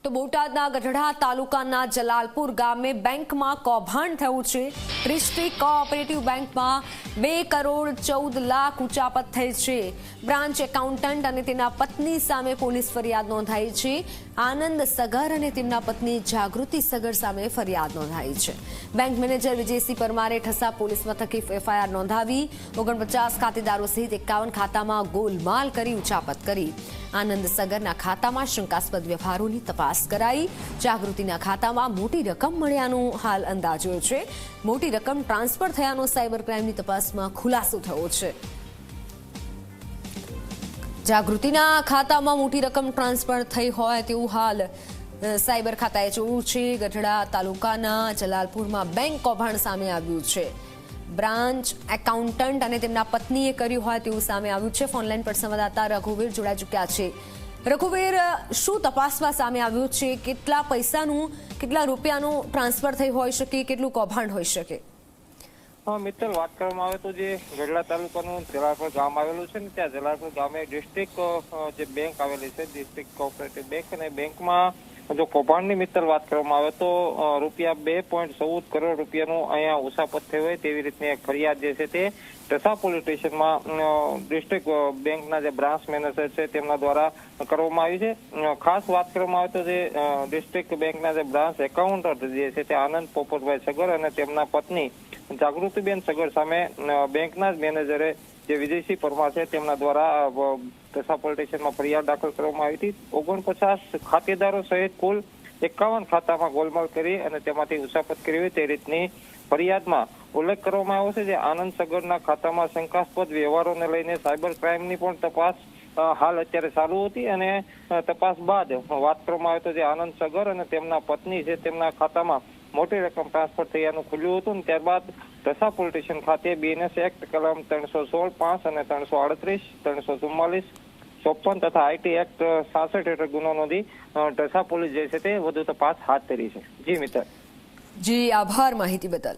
તો બોટાદના ગઢડા તાલુકાના જલાલપુર ગામે બેંકમાં કૌભાંડ થયું છે। ડિસ્ટ્રિક્ટ કોઓપરેટિવ બેંકમાં 2 કરોડ 14 લાખ ઉચાપત થઈ છે। બ્રાન્ચ એકાઉન્ટન્ટ અને તેના પત્ની સામે પોલીસ ફરિયાદ નોંધાઈ છે। આનંદ સગર અને તેમના પત્ની જાગૃતિ સગર સામે ફરિયાદ નોંધાઈ છે। બેંક મેનેજર વિજયસિંહ પરમારે ઠસા પોલીસ મથકે એફઆઈઆર નોંધાવી 49 ખાતેદારો સહિત 51 ખાતામાં ગોલમાલ કરી ઉચાપત કરી। આનંદ સગરના ખાતામાં શંકાસ્પદ વ્યવહારોની તપાસ કરાઈ। જાગૃતિના ખાતામાં મોટી રકમ મળ્યાનો હાલ અંદાજો છે। મોટી રકમ ટ્રાન્સફર થયાનો સાયબર ક્રાઇમની તપાસમાં ખુલાસો થયો છે। જાગૃતિના ખાતામાં મોટી રકમ ટ્રાન્સફર થઈ હોય તેવું હાલ સાયબર ખાતાએ જોયું છે। ગઢડા તાલુકાના જલાલપુરમાં બેંક કૌભાંડ સામે આવ્યું છે। બ્રાન્ચ એકાઉન્ટન્ટ અને તેમના પત્નીએ કર્યું હોય તેવું સામે આવ્યું છે। ઓનલાઈન પર સંવાદદાતા રઘુવીર જોડાઈ ચૂક્યા છે। રઘુવીર, શું તપાસમાં સામે આવ્યું છે? કેટલા પૈસાનું, કેટલા રૂપિયાનું ટ્રાન્સફર થઈ હોઈ શકે, કેટલું કૌભાંડ હોઈ શકે? મિત્તલ, વાત કરવામાં આવે તો જે ગઢડા તાલુકાનું જલાલપુર ગામ આવેલું છે ને, ત્યાં જલાલપુર ગામે ડિસ્ટ્રિક્ટ જે બેંક આવેલી છે, ડિસ્ટ્રિક્ટ કોઓપરેટિવ બેંક, અને બેંકમાં જો કૌભાંડની મિત્તલ વાત કરવામાં આવે તો રૂપિયા 2.14 કરોડ રૂપિયાનું અહીંયા ઉસાપત થઈ હોય તેવી રીતની એક ફરિયાદ જે છે તે ઠસા પોલીસ સ્ટેશનમાં ડિસ્ટ્રિક્ટ બેંકના જે બ્રાન્ચ મેનેજર છે તેમના દ્વારા કરવામાં આવી છે। ખાસ વાત કરવામાં આવે તો જે ડિસ્ટ્રિક્ટ બેંકના જે બ્રાન્ચ એકાઉન્ટન્ટ જે છે તે આનંદ પોપટભાઈ સગર અને તેમના પત્ની જાગૃતિબેન સગર સામે બેંકના જ મેનેજરે જે વિજયસિંહ પરમાર છે તેમના દ્વારા ઠસા પોલીસ સ્ટેશનમાં ફરિયાદ દાખલ કરવામાં આવી હતી। 49 ખાતેદારો સહિત કુલ 51 ખાતામાં ગોલમાલ કરી અને તેમાંથી ઉસાપત કરી હોય તે રીતની ફરિયાદમાં ઉલ્લેખ કરવામાં આવ્યો છે। જે આનંદ સગરના ખાતામાં શંકાસ્પદ વ્યવહારોને લઈને સાયબર ક્રાઇમની પણ તપાસ હાલ અત્યારે ચાલુ હતી અને તપાસ બાદ વાત કરવામાં આવે તો જે આનંદ સગર અને તેમના પત્ની છે તેમના ખાતામાં મોટી રકમ ટ્રાન્સફર થયાનું ખુલ્યું હતું અને ત્યારબાદ ઠસા પોલીસ સ્ટેશન ખાતે બીએનએસ એક્ટ કલમ 316, 5 અને 338, 344, 54 તથા આઈટી એક્ટ 66 હેઠળ ગુનો નોંધી ઠસા પોલીસ જે છે તે વધુ તપાસ હાથ ધરી છે। જી મિત્ર। જી, આભાર માહિતી બદલ।